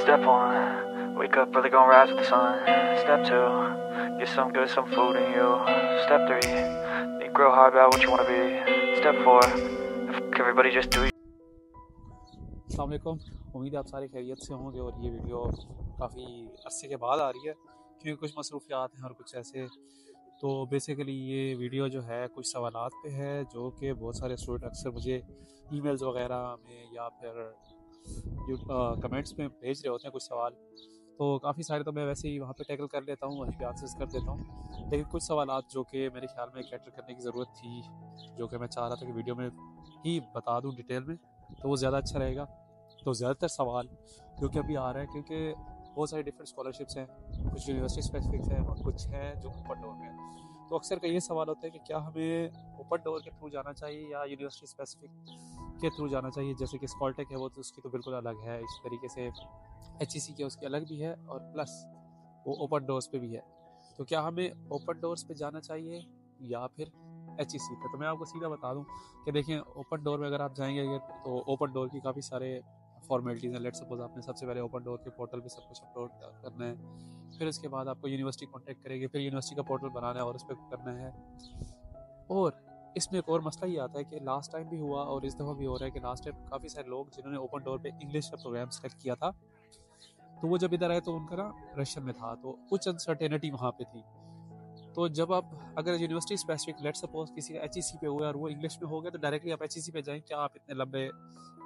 Step 1, wake up early, gonna rise with the sun. Step 2, get some good, some food in you. Step 3, think real hard about what you wanna be. Step 4, everybody just do. अस्सलाम वालेकुम, उम्मीद है आप सारे खैरियत से होंगे। और ये वीडियो काफ़ी अरसे के बाद आ रही है क्योंकि कुछ मसरूफियात हैं और कुछ ऐसे। तो बेसिकली ये वीडियो जो है कुछ सवालात पे है जो कि बहुत सारे स्टूडेंट अक्सर मुझे ईमेल्स वगैरह में या फिर कमेंट्स में भेज रहे होते हैं कुछ सवाल। तो काफ़ी सारे तो मैं वैसे ही वहाँ पे टैकल कर लेता हूँ, वहीं पे आंसर्स कर देता हूँ। लेकिन कुछ सवालात जो कि मेरे ख्याल में कैटर करने की ज़रूरत थी, जो कि मैं चाह रहा था कि वीडियो में ही बता दूँ डिटेल में, तो वो ज़्यादा अच्छा रहेगा। तो ज़्यादातर सवाल जो कि अभी आ रहा है, क्योंकि बहुत सारी डिफरेंट स्कॉलरशिप्स हैं, कुछ यूनिवर्सिटी स्पेसिफिक हैं और कुछ हैं जो ओपन डोर में हैं। तो अक्सर का ये सवाल होता है कि क्या हमें ओपन डोर के थ्रू जाना चाहिए या यूनिवर्सिटी स्पेसिफिक के थ्रू जाना चाहिए। जैसे कि स्कॉलटेक है वो तो उसकी तो बिल्कुल अलग है, इस तरीके से HEC के उसकी अलग भी है और प्लस वो ओपन डोर्स पे भी है। तो क्या हमें ओपन डोर्स पे जाना चाहिए या फिर HEC पे? तो मैं आपको सीधा बता दूं कि देखिए, ओपन डोर में अगर आप जाएंगे तो ओपन डोर की काफ़ी सारे फॉर्मेलिटीज़ हैं। लेट्स सपोज आपने सबसे पहले ओपन डोर के पोर्टल पे सब कुछ अपलोड करना है, फिर उसके बाद आपको यूनिवर्सिटी कॉन्टेक्ट करेगी, फिर यूनिवर्सिटी का पोर्टल बनाना है और उस पर करना है। और इसमें एक और मसला ये आता है कि लास्ट टाइम भी हुआ और इस दफ़ा भी हो रहा है कि लास्ट टाइम काफ़ी सारे लोग जिन्होंने ओपन डोर पे इंग्लिश का प्रोग्राम सेलेक्ट किया था, तो वो जब इधर आए तो उनका ना रशियन में था, तो कुछ अनसर्टेनिटी वहाँ पे थी। तो जब आप अगर यूनिवर्सिटी स्पेसिफिक लेट सपोज किसी का HEC पे हुआ और वो इंग्लिश में हो गया, तो डायरेक्टली आप HEC पे जाएं, क्या आप इतने लंबे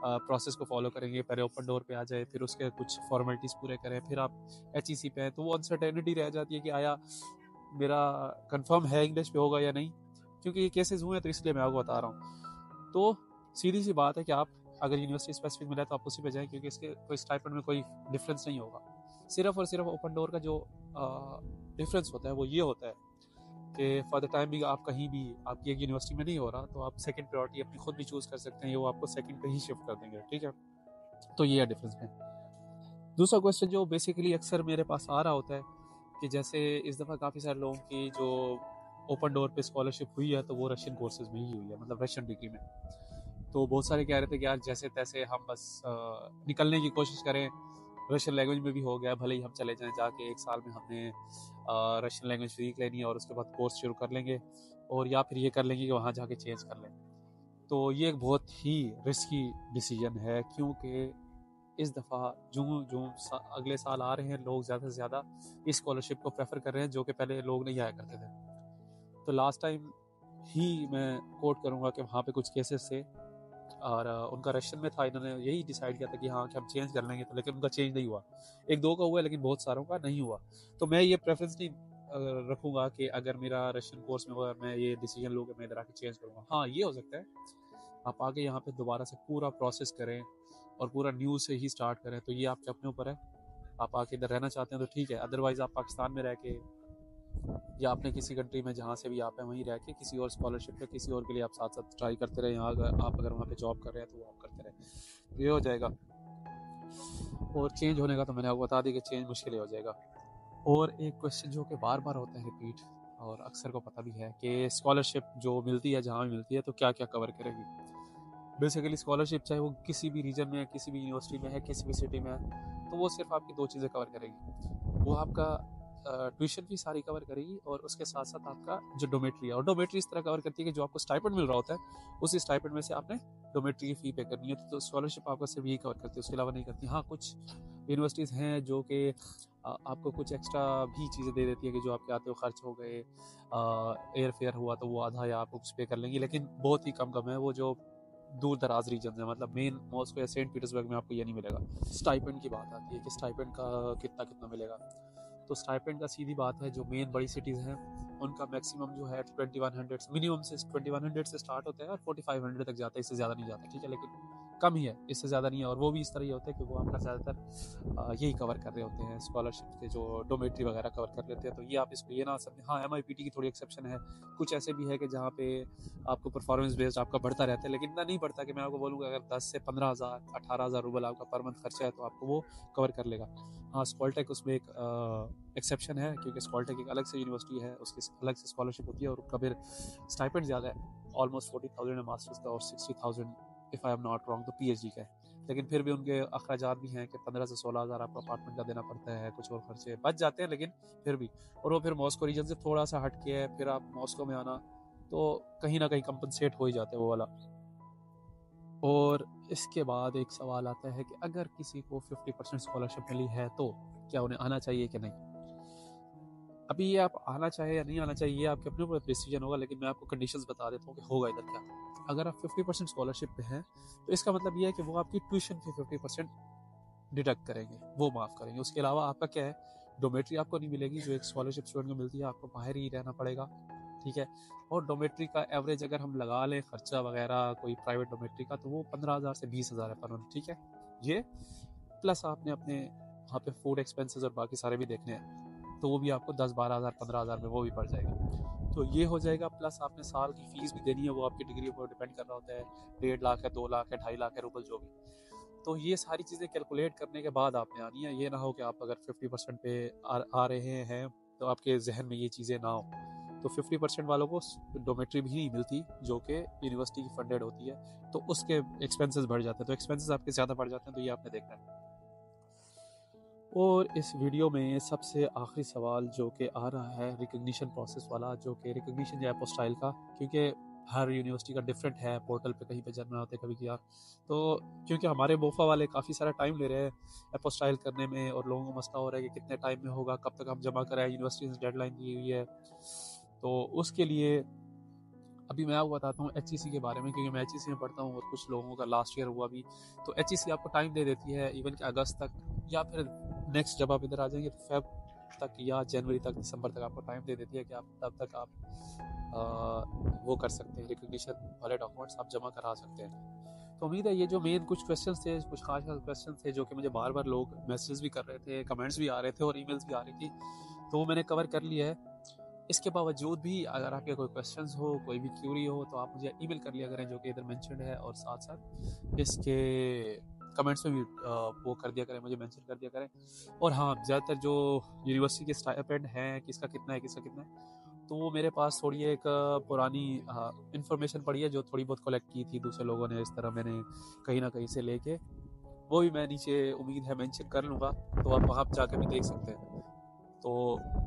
प्रोसेस को फॉलो करेंगे? पहले ओपन डोर पे आ जाए, फिर उसके कुछ फॉर्मेलिटीज़ पूरे करें, फिर आप HEC पे हैं, तो वो अनसर्टेनिटी रह जाती है कि आया मेरा कंफर्म है इंग्लिश पे होगा या नहीं। क्योंकि ये केसेस हुए हैं तो इसलिए मैं आपको बता रहा हूँ। तो सीधी सी बात है कि आप अगर यूनिवर्सिटी स्पेसिफिक मिला है तो आप उसी पे जाएं, क्योंकि इसके कोई स्टाइपेंड में कोई डिफरेंस नहीं होगा। सिर्फ और सिर्फ ओपन डोर का जो डिफरेंस होता है वो ये होता है कि फॉर द टाइम भी आप कहीं भी आपकी एक यूनिवर्सिटी में नहीं हो रहा तो आप सेकंड प्रायोरिटी अपनी खुद भी चूज़ कर सकते हैं, वो आपको सेकंड पे ही शिफ्ट कर देंगे। ठीक है, तो ये है डिफरेंस में। दूसरा क्वेश्चन जो बेसिकली अक्सर मेरे पास आ रहा होता है कि जैसे इस दफ़ा काफ़ी सारे लोगों की जो ओपन डोर पे स्कॉलरशिप हुई है तो वो रशियन कोर्सेज में ही हुई है, मतलब रशियन डिग्री में। तो बहुत सारे कह रहे थे कि यार जैसे तैसे हम बस निकलने की कोशिश करें, रशियन लैंग्वेज में भी हो गया, भले ही हम चले जाएं, जाके एक साल में हमने रशियन लैंग्वेज सीख लेनी है और उसके बाद कोर्स शुरू कर लेंगे, और या फिर ये कर लेंगे कि वहाँ जाके चेंज कर लें। तो ये एक बहुत ही रिस्की डिसीजन है, क्योंकि इस दफ़ा जो जो अगले साल आ रहे हैं लोग ज़्यादा से ज़्यादा इस स्कॉलरशिप को प्रेफर कर रहे हैं, जो कि पहले लोग नहीं आया करते थे। तो लास्ट टाइम ही मैं कोट करूँगा कि वहाँ पे कुछ केसेस थे और उनका रशियन में था, इन्होंने यही डिसाइड किया था कि हाँ कि हम चेंज कर लेंगे, तो लेकिन उनका चेंज नहीं हुआ। एक दो का हुआ लेकिन बहुत सारों का नहीं हुआ। तो मैं ये प्रेफरेंस नहीं रखूँगा कि अगर मेरा रशियन कोर्स में हुआ मैं ये डिसीजन लूँ कि मैं इधर आके चेंज करूँगा। हाँ, ये हो सकता है आप आके यहाँ पे दोबारा से पूरा प्रोसेस करें और पूरा न्यू से ही स्टार्ट करें, तो ये आपके अपने ऊपर है। आप आके इधर रहना चाहते हैं तो ठीक है, अदरवाइज़ आप पाकिस्तान में रह के या अपने किसी कंट्री में जहाँ से भी आप हैं वहीं रह के किसी और स्कॉलरशिप पे किसी और के लिए आप साथ साथ ट्राई करते रहे। यहाँ आप अगर वहाँ पे जॉब कर रहे हैं तो वो आप करते रहे, ये हो जाएगा। और चेंज होने का तो मैंने आपको बता दी कि चेंज मुश्किल हो जाएगा। और एक क्वेश्चन जो कि बार बार होता है रिपीट, और अक्सर को पता भी है कि स्कॉलरशिप जो मिलती है जहाँ भी मिलती है तो क्या क्या कवर करेगी। बेसिकली स्कॉलरशिप चाहे वो किसी भी रीजन में है, किसी भी यूनिवर्सिटी में है, किसी भी सिटी में है, तो वो सिर्फ आपकी दो चीज़ें कवर करेगी। वो आपका ट्यूशन फी सारी कवर करेगी और उसके साथ साथ आपका जो डोमेट्री है, और डोमेट्री इस तरह कवर करती है कि जो आपको स्टाइपेंड मिल रहा होता है उस स्टाइपेंड में से आपने डोमेट्री की फ़ी पे करनी है। तो स्कॉलरशिप आपका सिर्फ यही कवर करती है, उसके अलावा नहीं करती। हाँ, कुछ यूनिवर्सिटीज़ हैं जो कि आपको कुछ एक्स्ट्रा भी चीज़ें दे देती है कि जो आपके आते हुए खर्च हो गए, एयर फेयर हुआ तो वो आधा या आप कुछ पे कर लेंगी, लेकिन बहुत ही कम कम है। वो जो दूर दराज रीजन है, मतलब मेन मॉस्को या सेंट पीटर्सबर्ग में आपको ये नहीं मिलेगा। स्टाइपेंड की बात आती है कि स्टाइपेंड का कितना कितना मिलेगा। तो स्टाइपेंड का सीधी बात है, जो मेन बड़ी सिटीज़ हैं उनका मैक्सिमम जो है 2100 मिनिमम से 2100 से स्टार्ट होता है और 4500 तक जाता है, इससे ज़्यादा नहीं जाता। ठीक है, लेकिन कम ही है, इससे ज़्यादा नहीं है। और वो भी इस तरह ही होता है कि वो आपका ज़्यादातर यही कवर कर रहे होते हैं, स्कॉलरशिप के जो डोमेट्री वगैरह कवर कर लेते हैं। तो ये आप इसको ये ना समझें। हाँ, MIPT की थोड़ी एक्सेप्शन है, कुछ ऐसे भी है कि जहाँ पे आपको परफॉर्मेंस बेस्ड आपका बढ़ता रहता है, लेकिन इतना नहीं बढ़ता कि मैं आपको बोलूँगा अगर 10 से 15,000 18,000 रूबल आपका पर मंथ खर्चा है तो आपको वो कवर कर लेगा। हाँ, स्कॉलटेक उसमें एक एक्सेप्शन है, क्योंकि स्कॉलटेक एक अलग से यूनिवर्सिटी है, उसकी अलग से स्कॉलरशिप होती है और उसका फिर स्टाइपेंड ज़्यादा है, ऑलमोस्ट 40,000 है मास्टर्स का और 60,000 if I am not wrong तो PhD का है। लेकिन फिर भी उनके अखराजात भी हैं कि 15 से 16 हज़ार आपको अपार्टमेंट का देना पड़ता है, कुछ और खर्चे बच जाते हैं लेकिन फिर भी। और वो फिर मॉस्को रीजन से थोड़ा सा हट के है, फिर आप मॉस्को में आना तो कहीं ना कहीं कंपनसेट हो ही जाते हैं वो वाला। और इसके बाद एक सवाल आता है कि अगर किसी को 50% स्कॉलरशिप मिली है तो क्या उन्हें आना चाहिए कि नहीं। अभी ये आप आना चाहे या नहीं आना चाहिए, ये आपके अपने ऊपर डिसीजन होगा, लेकिन मैं आपको कंडीशंस बता देता हूँ कि होगा इधर क्या। अगर आप 50% स्कॉलरशिप पे हैं तो इसका मतलब ये है कि वो आपकी ट्यूशन की 50% डिडक्ट करेंगे, वो माफ़ करेंगे। उसके अलावा आपका क्या है, डोमेट्री आपको नहीं मिलेगी जो एक स्कॉलरशिप स्टूडेंट को मिलती है, आपको बाहर ही रहना पड़ेगा, ठीक है। और डोमेट्री का एवरेज अगर हम लगा लें खर्चा वगैरह कोई प्राइवेट डोमेट्री का, तो वो 15,000 से 20,000 है पर मंथ, ठीक है। ये प्लस आपने अपने वहाँ पे फूड एक्सपेंसेस और बाकी सारे भी देखने हैं, तो वो भी आपको 10-12,000 15,000 में वो भी पड़ जाएगा। तो ये हो जाएगा, प्लस आपने साल की फ़ीस भी देनी है, वो आपकी डिग्री पर डिपेंड कर रहा होता है, 1.5 लाख है, 2 लाख है, 2.5 लाख है रुपये जो भी। तो ये सारी चीज़ें कैलकुलेट करने के बाद आपने आनी है। ये ना हो कि आप अगर 50% पे आ रहे हैं तो आपके जहन में ये चीज़ें ना हो। तो 50% वालों को डोमेट्री भी नहीं मिलती जो कि यूनिवर्सिटी की फंडेड होती है, तो उसके एक्सपेंसेस बढ़ जाते हैं, तो एक्सपेंसेस आपके ज़्यादा बढ़ जाते हैं, तो ये आपने देखना है। और इस वीडियो में सबसे आखिरी सवाल जो कि आ रहा है रिकग्निशन प्रोसेस वाला, जो कि रिकग्निशन या अपोस्टाइल का, क्योंकि हर यूनिवर्सिटी का डिफरेंट है, पोर्टल पे कहीं पे जमा होते कभी किया, तो क्योंकि हमारे बोफा वाले काफ़ी सारा टाइम ले रहे हैं अपोस्टाइल करने में, और लोगों को मसला हो रहा है कि कितने टाइम में होगा, कब तक हम जमा कराएं, यूनिवर्सिटी ने डेडलाइन दी हुई है। तो उसके लिए अभी मैं आपको बताता हूँ HEC के बारे में, क्योंकि मैं HEC में पढ़ता हूँ और कुछ लोगों का लास्ट ईयर हुआ भी। तो HEC आपको टाइम दे देती है इवन कि अगस्त तक, या फिर नेक्स्ट जब आप इधर आ जाएंगे तो फेब तक या जनवरी तक, दिसंबर तक आपको टाइम दे देती है कि आप तब तक आप वो कर सकते हैं, रिकग्निशन वाले डॉक्यूमेंट्स आप जमा करा सकते हैं। तो उम्मीद है ये जो मेन कुछ क्वेश्चंस थे, कुछ खास क्वेश्चन थे जो कि मुझे बार बार लोग मैसेज भी कर रहे थे, कमेंट्स भी आ रहे थे और ईमेल्स भी आ रही थी, तो वो मैंने कवर कर लिया है। इसके बावजूद भी अगर आपके कोई क्वेश्चंस हो, कोई भी क्यूरी हो, तो आप मुझे ईमेल कर लिया करें जो कि इधर मेंशन्ड है, और साथ साथ इसके कमेंट्स में भी वो कर दिया करें, मुझे मेंशन कर दिया करें। और हाँ, ज़्यादातर जो यूनिवर्सिटी के स्टाइपेंड हैं, किसका कितना है किसका कितना है, तो वो मेरे पास थोड़ी एक पुरानी इन्फॉर्मेशन पड़ी है जो थोड़ी बहुत कलेक्ट की थी दूसरे लोगों ने, इस तरह मैंने कहीं ना कहीं से लेके, वो भी मैं नीचे उम्मीद है मेंशन कर लूँगा, तो आप वहाँ जाकर भी देख सकते हैं। तो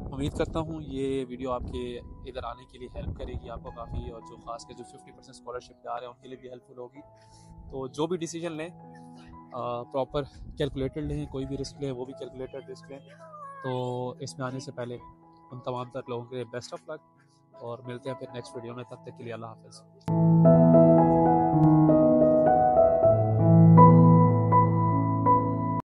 उम्मीद करता हूँ ये वीडियो आपके इधर आने के लिए हेल्प करेगी आपको काफ़ी, और जो खास कर जो 50% स्कॉलरशिप जा रहे हैं उनके लिए भी हेल्पफुल होगी। तो जो भी डिसीजन लें प्रॉपर कैलकुलेटेड लें, कोई भी रिस्क लें वो भी कैलकुलेटेड रिस्क लें। तो इसमें आने से पहले उन तमाम तर लोगों के लिए बेस्ट ऑफ लक, और मिलते हैं फिर नेक्स्ट वीडियो में, तब तक के लिए अल्लाह हाफ़िज़।